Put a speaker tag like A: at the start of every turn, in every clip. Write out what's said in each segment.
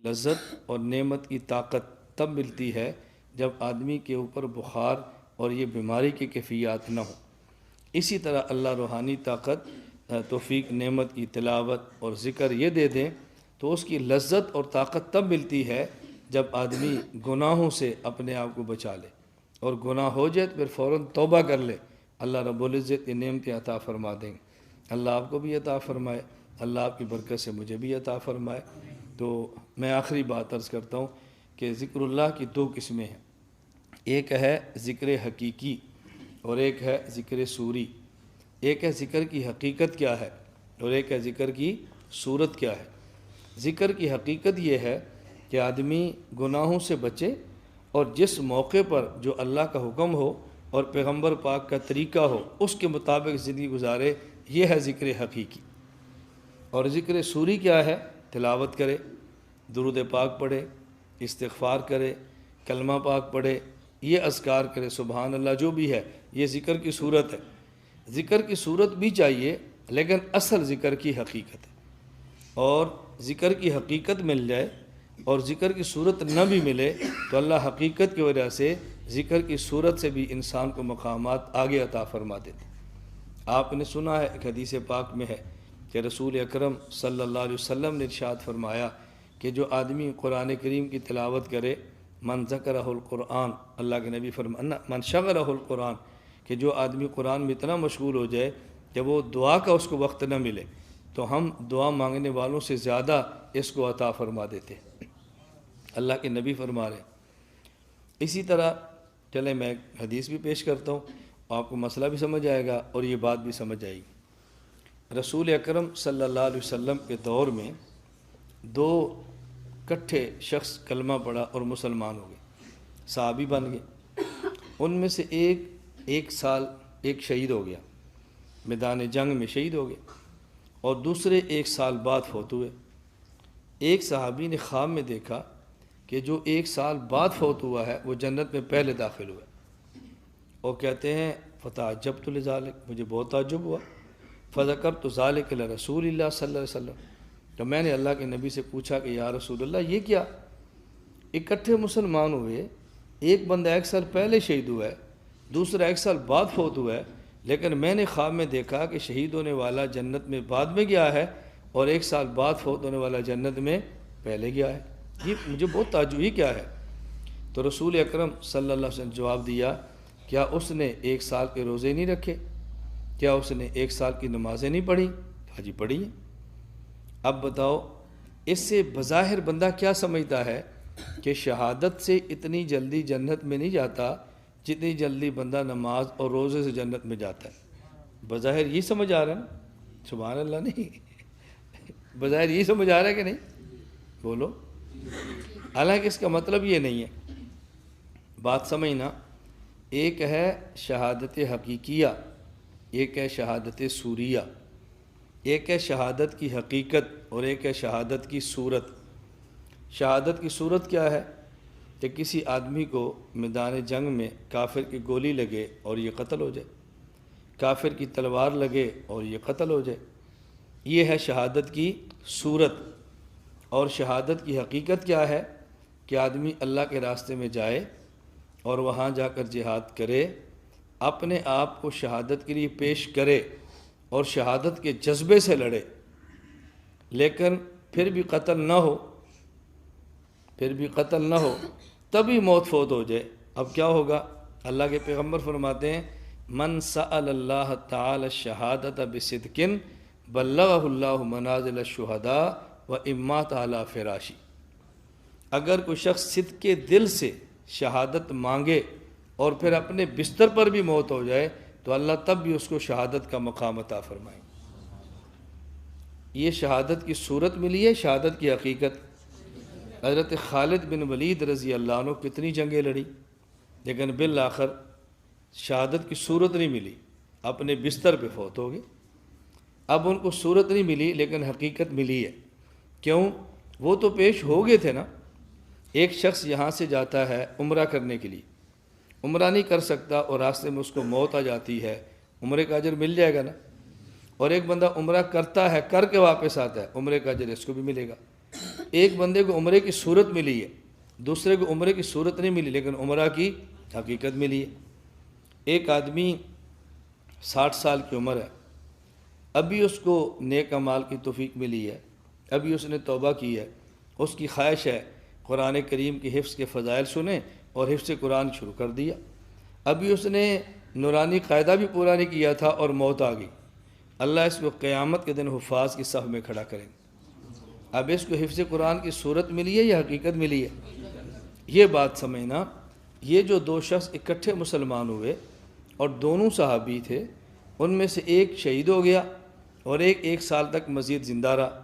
A: لذت اور نعمت کی طاقت تب ملتی ہے جب آدمی کے اوپر بخار اور یہ بیماری کی کیفیات نہ ہوں۔ اسی طرح اللہ روحانی طاقت، توفیق، نعمت کی تلاوت اور ذکر یہ دے دیں تو اس کی لذت اور طاقت تب ملتی ہے جب آدمی گناہوں سے اپنے آپ کو بچا لے، اور گناہ ہو جائے تو پھر فوراً توبہ کر لے۔ اللہ رب العزت یہ نعمتیں عطا فرما دیں گے۔ اللہ آپ کو بھی عطا فرمائے، اللہ آپ کی برکت سے مجھے بھی عطا فرمائے۔ تو میں آخری بات عرض کرتا ہوں کہ ذکر اللہ کی دو قسمیں ہیں، ایک ہے ذکر حقیقی اور ایک ہے ذکر صوری۔ ایک ہے ذکر کی حقیقت کیا ہے اور ایک ہے ذکر کی صورت کیا ہے۔ ذکر کی حقیقت یہ ہے کہ آدمی گناہوں سے بچے اور جس موقع پر جو اللہ کا حکم ہو اور پیغمبر پاک کا طریقہ ہو اس کے مطابق زندگی گزارے، یہ ہے ذکر حقیقی۔ اور ذکر صوری کیا ہے؟ تلاوت کرے، درود پاک پڑھے، استغفار کرے، کلمہ پاک پڑھے، یہ اذکار کرے، سبحان اللہ، جو بھی ہے، یہ ذکر کی صورت ہے۔ ذکر کی صورت بھی چاہیے لیکن اصل ذکر کی حقیقت ہے، اور ذکر کی حقیقت مل جائے اور ذکر کی صورت نہ بھی ملے تو اللہ حقیقت کی وجہ سے ذکر کی صورت سے بھی انسان کو مقامات آگے عطا فرما دیتے۔ آپ نے سنا ہے، ایک حدیث پاک میں ہے کہ رسول اکرم صلی اللہ علیہ وسلم نے ارشاد فرمایا کہ جو آدمی قرآن کریم کی تلاوت کرے، من ذکرہ القرآن، اللہ کے نبی فرمانا من شغلہ القرآن، کہ جو آدمی قرآن میں اتنا مشغول ہو جائے کہ وہ دعا کا اس کو وقت نہ ملے، تو ہم دعا مانگنے والوں سے زیادہ اس کو عطا فرما دیتے ہیں، اللہ کے نبی فرما رہے ہیں۔ اسی طرح چلیں میں ایک حدیث بھی پیش کرتا ہوں، آپ کو مسئلہ بھی سمجھ آئے گا اور یہ بات بھی سمجھ آئے گی۔ رسول اکرم صلی اللہ علیہ وسلم کے دور میں دو کٹھے شخص کلمہ پڑھا اور مسلمان ہو گئے، صحابی بن گئے۔ ان میں سے ایک سال شہید ہو گیا، میدان جنگ میں شہید ہو گئے، اور دوسرے 1 سال بعد فوت ہوئے۔ ایک صحابی نے خواب میں دیکھا کہ جو 1 سال بعد فوت ہوا ہے وہ جنت میں پہلے داخل ہوا، اور کہتے ہیں فتعجبت لذالک، مجھے بہت تعجب ہوا، فذکرت ذالک لرسول اللہ صلی اللہ علیہ وسلم، تو میں نے اللہ کے نبی سے پوچھا کہ یا رسول اللہ یہ کیا؟ اکٹھے مسلمان ہوئے، ایک بندہ 1 سال پہلے شہید ہوا ہے، دوسرا 1 سال بعد فوت ہوا ہے، لیکن میں نے خواب میں دیکھا کہ شہید ہونے والا جنت میں بعد میں گیا ہے اور 1 سال بعد فوت ہونے والا جنت میں پہلے گیا ہے، یہ مجھے بہت تعجب ہی کیا ہے؟ تو رسول اکرم صلی اللہ علیہ وسلم نے جواب دیا، کیا اس نے 1 سال کے روزے نہیں رکھے؟ کیا اس نے 1 سال کی نمازیں نہیں پڑھی؟ کہا جی پڑھی ہیں۔ اب بتاؤ، اس سے بظاہر بندہ کیا سمجھتا ہے کہ شہادت سے اتنی جلدی جنت میں نہیں جاتا جتنی جلدی بندہ نماز اور روزے سے جنت میں جاتا ہے۔ بظاہر یہ سمجھ آ رہا ہے نا؟ سبحان اللہ، نہیں، بظاہر یہ سمجھ آ رہا ہے کہ نہیں؟ بولو۔ حالانکہ اس کا مطلب یہ نہیں ہے، بات سمجھنا، ایک ہے شہادت حقیقیہ، ایک ہے شہادت صوریہ، ایک ہے شہادت کی حقیقت اور ایک ہے شہادت کی صورت۔ شہادت کی صورت کیا ہے؟ کہ کسی آدمی کو میدان جنگ میں کافر کی گولی لگے اور یہ قتل ہو جائے، کافر کی تلوار لگے اور یہ قتل ہو جائے، یہ ہے شہادت کی صورت۔ اور شہادت کی حقیقت کیا ہے؟ کہ آدمی اللہ کے راستے میں جائے اور وہاں جا کر جہاد کرے، اپنے آپ کو شہادت کے لیے پیش کرے اور شہادت کے جذبے سے لڑے، لیکن پھر بھی قتل نہ ہو، تبھی موت فوت ہو جائے۔ اب کیا ہوگا؟ اللہ کے پیغمبر فرماتے ہیں من سأل اللہ تعالی الشہادت بصدق بلغہ اللہ منازل الشہداء وامات علی فراشی۔ اگر کوئی شخص صدق کے دل سے شہادت مانگے اور پھر اپنے بستر پر بھی موت ہو جائے تو اللہ تب بھی اس کو شہادت کا مقام عطا فرمائے۔ یہ شہادت کی صورت ملی ہے، شہادت کی حقیقت۔ حضرت خالد بن ولید رضی اللہ عنہ کتنی جنگیں لڑی لیکن بالآخر شہادت کی صورت نہیں ملی، اپنے بستر پہ فوت ہو گئے۔ اب ان کو صورت نہیں ملی لیکن حقیقت ملی ہے۔ کیوں؟ وہ تو پیش ہو گئے تھے نا۔ ایک شخص یہاں سے جاتا ہے عمرہ کرنے کے لیے، عمرہ نہیں کر سکتا اور راستے میں اس کو موت آ جاتی ہے، عمرے کا اجر مل جائے گا نا؟ اور ایک بندہ عمرہ کرتا ہے، کر کے واپس آتا ہے، عمرے کا اجر اس کو بھی ملے گا۔ ایک بندے کو عمرے کی صورت ملی ہے، دوسرے کو عمرے کی صورت نہیں ملی لیکن عمرہ کی حقیقت ملی ہے۔ ایک آدمی 60 سال کی عمر ہے، ابھی اس کو نیک اعمال کی توفیق ملی ہے، ابھی اس نے توبہ کی ہے، اس کی خواہش ہے قرآن کریم کی حفظ کے فضائل سنیں اور حفظ قرآن شروع کر دیا، ابھی اس نے نورانی قاعدہ بھی پورا نہیں کیا تھا اور موت آ گئی، اللہ اس کو قیامت کے دن حفاظ کی صف میں کھڑا کریں۔ اب اس کو حفظ قرآن کی صورت ملی ہے یا حقیقت ملی ہے؟ یہ بات سمجھنا، یہ جو دو شخص اکٹھے مسلمان ہوئے اور دونوں صحابی تھے، ان میں سے ایک شہید ہو گیا اور ایک سال تک مزید زندہ رہا۔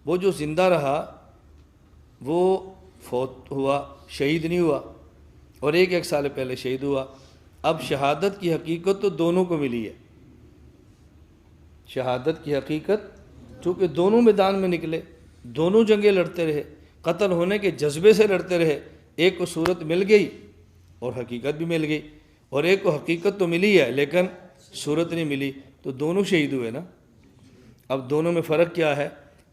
A: وہ جو زندہ رہا وہ فوت ہوا، شہید نہیں ہوا، اور ایک سال پہلے شہید ہوا۔ اب شہادت کی حقیقت تو دونوں کو ملی ہے، شہادت کی حقیقت چونکہ دونوں میدان میں نکلے، دونوں جنگیں لڑتے رہے، قتل ہونے کے جذبے سے لڑتے رہے، ایک کو صورت مل گئی اور حقیقت بھی مل گئی، اور ایک کو حقیقت تو ملی ہے لیکن صورت نہیں ملی، تو دونوں شہید ہوئے نا۔ اب دونوں میں فرق کیا ہے؟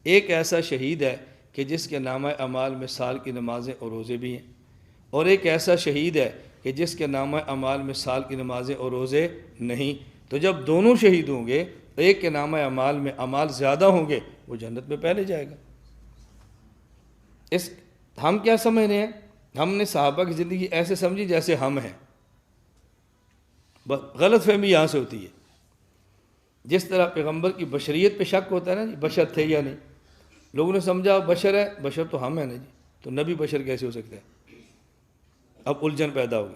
A: ایک ایسا شہید ہے کہ جس کے نامہ اعمال میں سال کی نمازیں اور روزے بھی ہیں، اور ایک ایسا شہید ہے کہ جس کے نامہ اعمال میں سال کی نمازیں اور روزے نہیں۔ تو جب دونوں شہید ہوں گے، ایک کے نامہ اعمال میں اعمال زیادہ ہوں گے، وہ جنت میں پہلے جائے گا۔ ہم کیا سمجھ رہے ہیں؟ ہم نے صحابہ کی زندگی ایسے سمجھی جیسے ہم ہیں، غلط فہمی یہاں سے ہوتی ہے۔ جس طرح پیغمبر کی بشریت پہ شک ہوتا ہے نا جی، بشر تھے یا نہیں، لوگوں نے سمجھا بشر ہے، بشر تو ہم ہیں نا جی، تو نبی بشر کیسے ہو سکتے ہیں؟ اب الجھن پیدا ہوگی،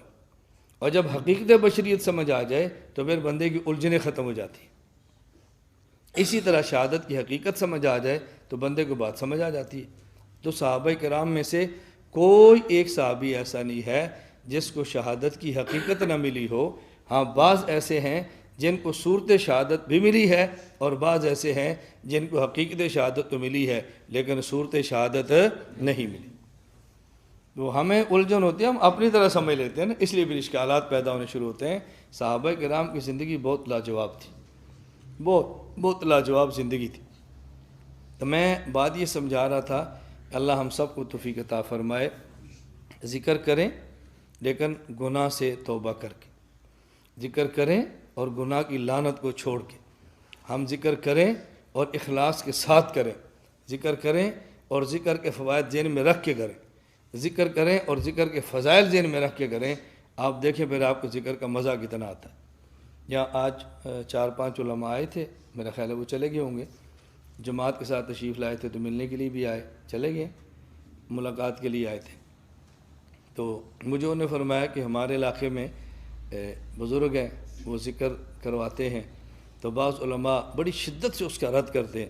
A: اور جب حقیقت بشریت سمجھ آ جائے تو پھر بندے کی الجھنیں ختم ہو جاتی ہیں۔ اسی طرح شہادت کی حقیقت سمجھ آ جائے تو بندے کو بات سمجھ آ جاتی ہے۔ تو صحابہ کرام میں سے کوئی ایک صحابی ایسا نہیں ہے جس کو شہادت کی حقیقت نہ ملی ہو۔ ہاں بعض ایسے ہیں جن کو صورت شہادت بھی ملی ہے، اور بعض ایسے ہیں جن کو حقیقت شہادت تو ملی ہے لیکن صورت شہادت نہیں ملی۔ تو ہمیں الجھن ہوتی ہے، ہم اپنی طرح سمجھ لیتے ہیں نا، اس لیے بھی اشکالات پیدا ہونے شروع ہوتے ہیں۔ صحابہ کرام کی زندگی بہت لاجواب تھی، بہت لاجواب زندگی تھی۔ تو میں بات یہ سمجھا رہا تھا، اللہ ہم سب کو توفیق عطا فرمائے، ذکر کریں لیکن گناہ سے توبہ کر کے، ذکر کریں اور گناہ کی لعنت کو چھوڑ کے، ہم ذکر کریں اور اخلاص کے ساتھ کریں، ذکر کریں اور ذکر کے فوائد ذہن میں رکھ کے کریں، ذکر کریں اور ذکر کے فضائل ذہن میں رکھ کے کریں۔ آپ دیکھیں پھر آپ کو ذکر کا مزہ کتنا آتا ہے۔ یہاں آج 4-5 علماء آئے تھے، میرا خیال ہے وہ چلے گئے ہوں گے، جماعت کے ساتھ تشریف لائے تھے تو ملنے کے لیے بھی آئے، چلے گئے، ملاقات کے لیے آئے تھے۔ تو مجھے انہوں نے فرمایا کہ ہمارے علاقے میں بزرگ ہیں، وہ ذکر کرواتے ہیں، تو بعض علماء بڑی شدت سے اس کا رد کرتے ہیں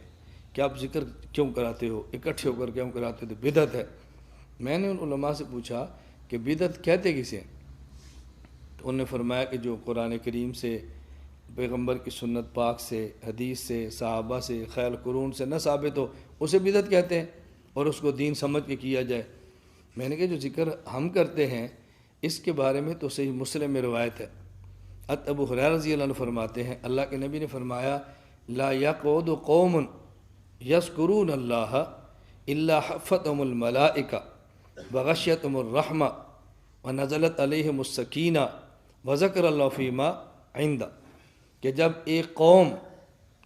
A: کہ آپ ذکر کیوں کراتے ہو، اکٹھے ہو کر کیوں کراتے ہو، تو بدعت ہے۔ میں نے ان علماء سے پوچھا کہ بدعت کہتے کسے؟ تو انہوں نے فرمایا کہ جو قرآن کریم سے، پیغمبر کی سنت پاک سے، حدیث سے، صحابہ سے، خیر قرون سے نہ ثابت ہو اسے بدعت کہتے ہیں، اور اس کو دین سمجھ کے کیا جائے۔ میں نے کہا جو ذکر ہم کرتے ہیں اس کے بارے میں تو صحیح مسلم میں روایت ہے، ابو ہریرہ رضی اللہ عنہ فرماتے ہیں اللہ کے نبی نے فرمایا لا یقعد قوم یذکرون اللہ الا حفتهم الملائکہ وغشیتهم الرحمہ ونزلت علیہم السکینہ وذکر اللہ فیما عندہ، کہ جب ایک قوم،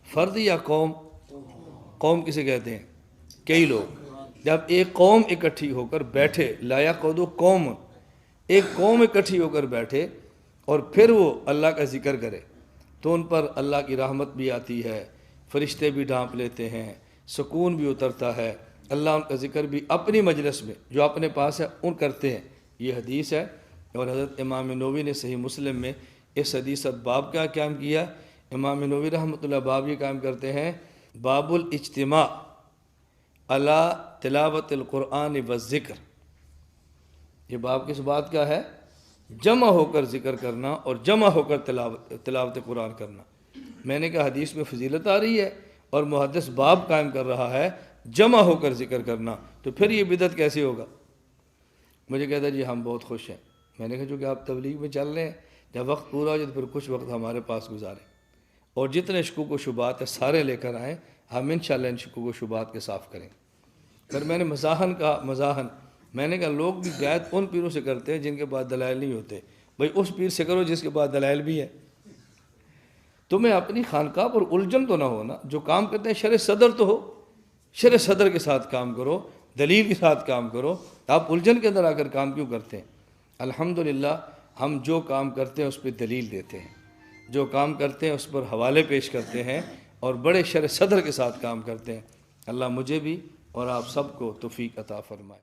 A: فرد یا قوم کسے کہتے ہیں؟ کئی لوگ، جب ایک قوم اکٹھی ہو کر بیٹھے، لا یقعد قوم، ایک قوم اکٹھی ہو کر بیٹھے اور پھر وہ اللہ کا ذکر کرے تو ان پر اللہ کی رحمت بھی آتی ہے، فرشتے بھی ڈھانپ لیتے ہیں، سکون بھی اترتا ہے، اللہ ان کا ذکر بھی اپنی مجلس میں جو اپنے پاس ہے ان کرتے ہیں۔ یہ حدیث ہے، اور حضرت امام نووی نے صحیح مسلم میں اس حدیث باب کا قائم کیا۔ امام نووی رحمۃ اللہ باب یہ قائم کرتے ہیں باب الاجتماع علی تلاوت القرآن والذکر۔ یہ باب کس بات کا ہے؟ جمع ہو کر ذکر کرنا اور جمع ہو کر تلاوت قرآن کرنا۔ میں نے کہا حدیث میں فضیلت آ رہی ہے اور محدث باب قائم کر رہا ہے جمع ہو کر ذکر کرنا، تو پھر یہ بدعت کیسے ہوگا؟ مجھے کہتا جی ہم بہت خوش ہیں۔ میں نے کہا جو کہ آپ تبلیغ میں چل رہے ہیں، جب وقت پورا ہو جائے تو پھر کچھ وقت ہمارے پاس گزاریں اور جتنے شکوک و شبہات ہیں سارے لے کر آئیں، ہم انشاءاللہ ان شکوک و شبہات کے صاف کریں۔ پھر میں نے مزاحن کہا، مزاحن میں نے کہا لوگ بھی بیعت ان پیروں سے کرتے ہیں جن کے پاس دلائل نہیں ہوتے، بھئی اس پیر سے کرو جس کے پاس دلائل بھی ہے۔ تمہیں اپنی خانقاہ پر الجھن تو نہ ہو نا، جو کام کرتے ہیں شرع صدر تو ہو، شرع صدر کے ساتھ کام کرو، دلیل کے ساتھ کام کرو، آپ الجھن کے اندر آ کر کام کیوں کرتے ہیں؟ الحمدللہ ہم جو کام کرتے ہیں اس پہ دلیل دیتے ہیں، جو کام کرتے ہیں اس پر حوالے پیش کرتے ہیں، اور بڑے شرع صدر کے ساتھ کام کرتے ہیں۔ اللہ مجھے بھی اور آپ سب کو توفیق عطا فرمائے۔